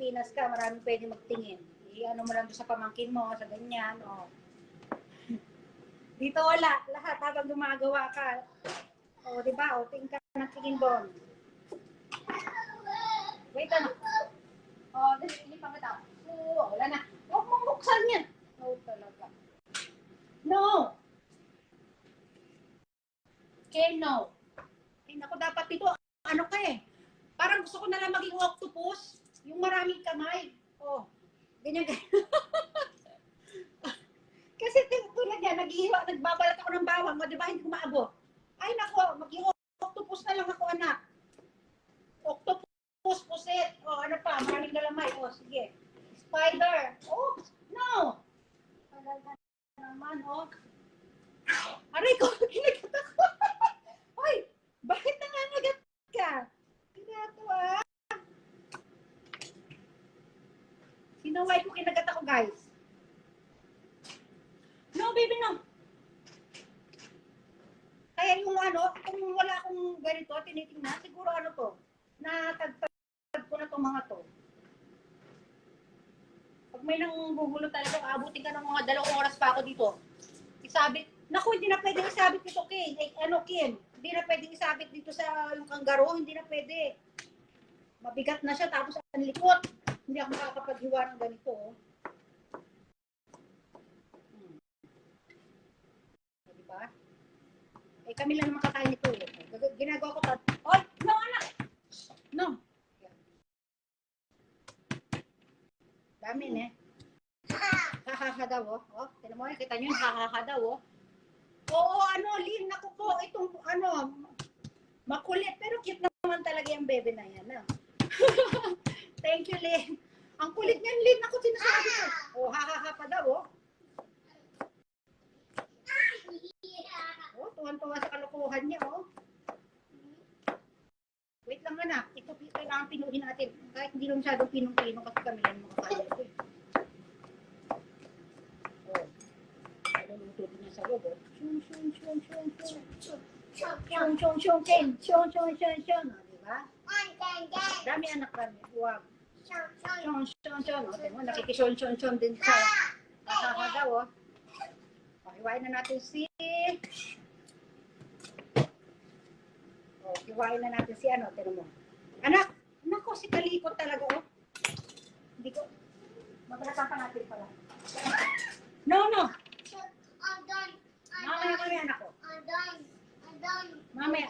Pilipinas ka, maraming pwede magtingin. I-ano mo lang doon sa pamangkin mo, sa ganyan, o. Dito wala, lahat habang gumagawa ka. O, di ba? O, tingin ka ng tingin doon. Wait, ano? O, dali, inipan ka tao. Oo, wala na. Huwag mong buksan yan. No, talaga. No! Okay, no. Ay, naku, dapat dito, ano ka eh. Parang gusto ko na lang maging octopus. Yung maraming kamay. Oh, ganyan, ganyan. Kasi tulad yan, nagbabalat ako ng bawang, di ba, hindi ko maabot. Ay, naku, maging octopus na lang ako, anak. Octopus, pusit. Oh, ano pa, maraming galamay. Oh, sige. Spider. Oh, no. Talaga naman, oh. Aray ko, kinagat ako. Hoy, bakit nangangagat ka? Ginagawa. Sinaway ko kinagat ako, guys. No, baby, no. Kaya yung ano, kung wala akong ganito, tinitingnan, siguro ano to, natagtag ko na itong mga to. Pag may nanggugulo talaga, aabutin ka ng mga 2 oras pa ako dito. Isabit. Naku, hindi na pwedeng isabit dito, Kim. Kim? Hindi na pwedeng isabit dito sa yung kanggaro. Hindi na pwede. Mabigat na siya, tapos ang likot. Hindi ako makakapaghiwa ng ganito. Oh. Diba? Eh, kami lang naman kakain nito. Ginagawa ko to. Oy, no, anak! No. Dami, eh. Ha daw, oh. Oh, tinan mo, kita nyo yung ha daw, oh. Oo, ano, Lynn, naku po, itong, ano, makulit, pero cute naman talaga yung bebe na yan, ah. Thank you, Lynn. Ang kulit niyan, Lynn, ako sinasabi ko. Oh, ha pa daw, oh. Oh, tuwan-tuwa sa kalokohan niya, oh. Wait lang, anak. Ito, kailangan pinuhin natin. Kahit hindi lang masyadong pinong-pino kasi kami yan makakaya ito, eh. Oh. Naluluto din niya sa loob, oh. Diba? Dami anak kami. Huwag. Nakikishon din sa daw, oh. Hiwain na natin si... Oh, hiwain na natin si ano, tinan mo. Anak! Nako, si Kalikot talaga, oh. Hindi ko... Mabalatan pa natin pala. No! Mamaya kami, anak ko. Mamaya.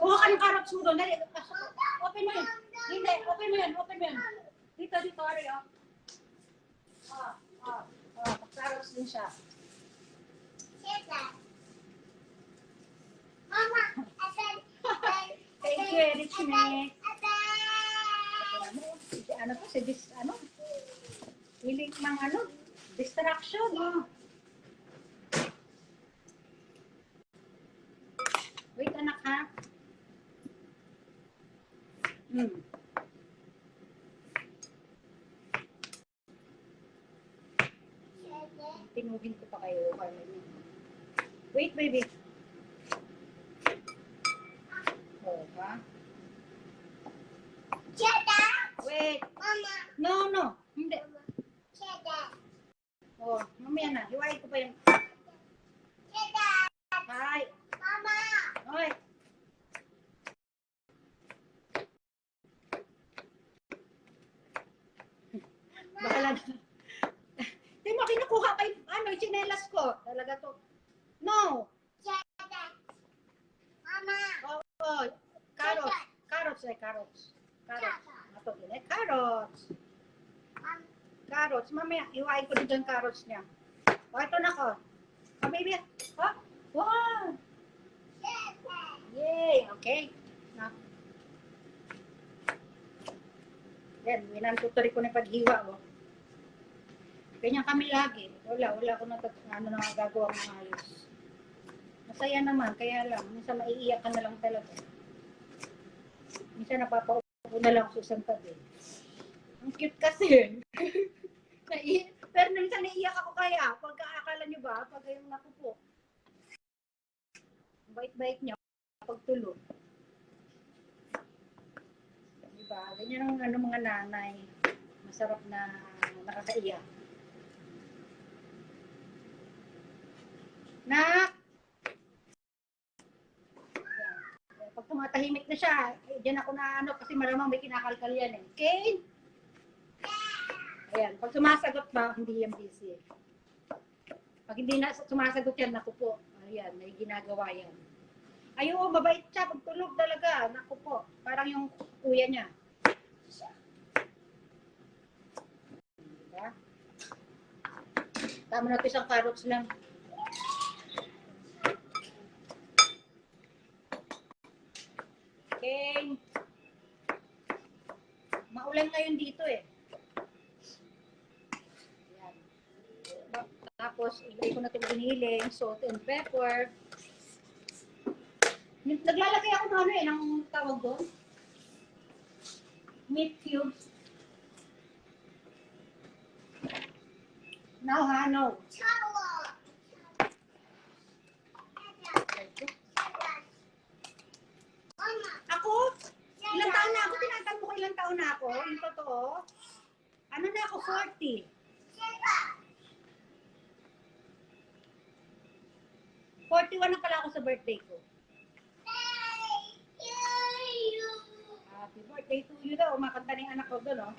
Kuha ka ng carrots mo doon. Dali. Open mo yun. Hindi, open mo yun. Dito, Ari, oh. Carrots din siya. Mama, Thank you, Richie. Ano to? Ano? Hiling ng ano? Distraction, oh. Wait, anak, ha? Tinugin ko pa kayo. Wait, baby. Oh, ha? Wait. Mama. No. Hindi. Oh, mamaya na. Hiwain ko pa yung... Hi. Mama. Hoy. Bahala na. Di mo, kinukuha pa yung yung tsinelas ko. Talaga to. No. Mama. Oh. Carrots. Ito din eh. Carrots. Mamaya, iwain ko din yung carrots niya. O, ito na ko. Oh, baby. Oh. Wow. Yay. Okay. Na. Yan, minantuturi ko na paghiwa. Oh. Ganyan kami lagi. Wala ko nagagawa ng ayos. Masaya naman, kaya lang, minsan maiiyak ka na lang talaga. Minsan napapaupo na lang sa isang tabi. Ang cute kasi. Pero minsan naiiyak ako kaya. Pagkaakala nyo ba, pag yung nakupo. Bait-bait niya, pagtulog. Diba? Ganyan ang ano, mga nanay. Masarap na nakakaiyak. Nak! Pag tumatahimik na siya, diyan ako na ano, kasi malamang may kinakalkal yan eh. Okay? Ayan, pag sumasagot ba, hindi yan busy. Pag hindi na sumasagot yan, naku po. Ayan, may ginagawa yan. Ayun, mabait siya. Pag tulog talaga, naku po. Parang yung kuya niya. Diba? Tama na ito isang carrots lang. Okay. Maulan ngayon dito eh. Ayan. Tapos, ilagay ko na itong giniling, salt and pepper. Naglalagay ako ng ano eh, ng tawag doon. Meat cubes. Now, ha? No. Ako? Ilang taon na ako? Tinatanong mo ko ilang taon na ako? Yung totoo? Ano na ako? 40. 41 na pala ako sa birthday ko. Happy birthday to you daw. Makanta ng anak ko doon, oh.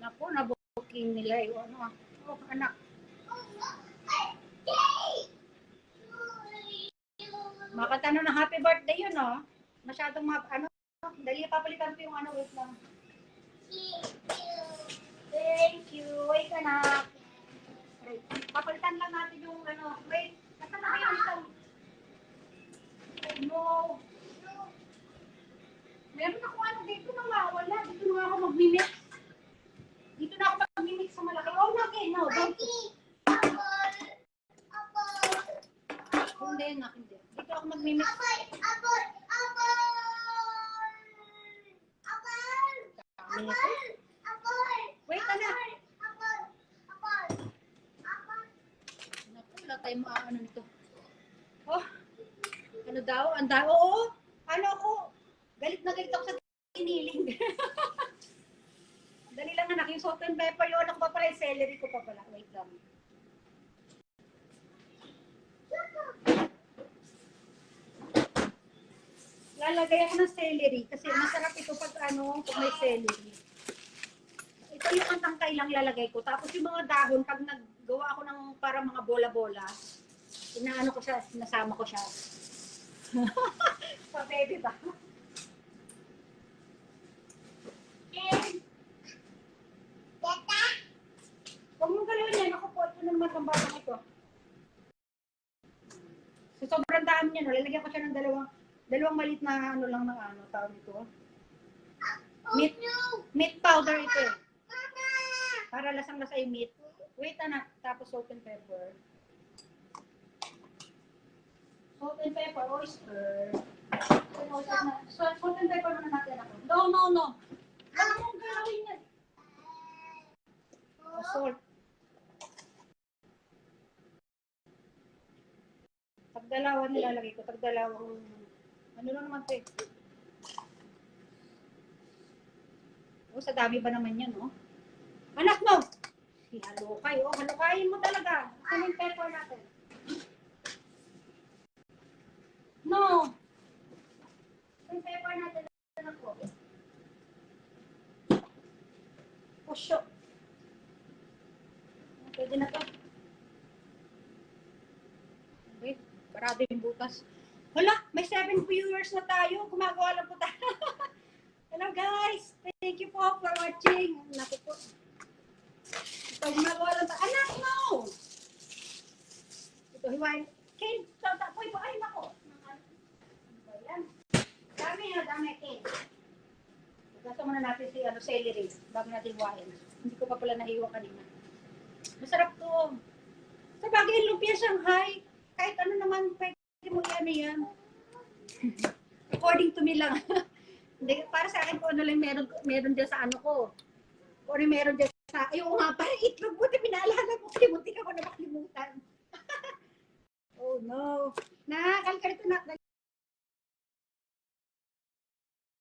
Naku, nabuking nila yung ano. Oh, anak. Makanta na ng happy birthday yun, oh. Masyadong ano. Dali, papalitan ko yung ano. Wait lang. Thank you. Wait, anak. Wait. Papalitan lang natin yung ano. Wait. Nasaan na kayo isang? No. Meron ako ano dito nawawala. Dito na ako mag-mimix. Dito na ako mag-mimix sa malaki. Oh, no, okay. No, don't. Hindi, anak. Hindi. Dito ako mag-mimix. Wait, anak. Naku, wala tayong ano nito. Oh, ano daw? Oo. Ano ako? Galit na galit ako sa iniling. Dali lang anak, yung salt and pepper yun. Ako pa pala yung celery ko pa pala. Wait lang. Lalagay ako ng celery kasi masarap ito pag ano, pag may celery. Ito yung ang tangkay lang lalagay ko. Tapos yung mga dahon, pag naggawa ako ng para mga bola-bola, inaano ko siya, nasama ko siya. Pa baby ba? Huwag mong galawin yan. Ako po, ito naman ang batang ito. So, sobrang dami niya. No? Lalagyan ko siya ng dalawang malit na ano lang ng ano, tawag ito. Meat powder ito eh. Para lasang-lasa yung meat. Wait anak, tapos salt and pepper. Salt and pepper, oyster. Salt and pepper muna natin ako. No. Huwag mong galawin yan. Salt. Tagdalawan nilalagay ko. Tagdalawang, ano lang naman ito eh. Oh, sa dami ba naman yan, oh? Anak mo! Halukay, oh. Halukayin mo talaga. Ano yung pepper natin? No! Yung pepper natin, anak ko. Pusyo. Pwede na to. Okay, parado yung butas. Hala, may 7 viewers na tayo. Gumagawa lang po tayo. Hello guys! Thank you po for watching. Naku po. Ito, gumagawa lang tayo. Anak mo! Ito, hiwain. Kane, tapoy ba? Ay, nako. Ayan. Dami, Kane. Gasto muna natin si celery bago natin hiwain. Hindi ko pa pala nahiwa kanina. Masarap to. Sa bagay, lumpia Shanghai. Kahit ano naman, pwede mo i-ano yan. According to me lang. Hindi, para sa akin kung ano lang meron dyan sa ano ko. Kung ano meron dyan sa, ayun nga, parang itlog mo, pinaalala mo, muntik ako na makalimutan. Oh no. Nakakalkalito na.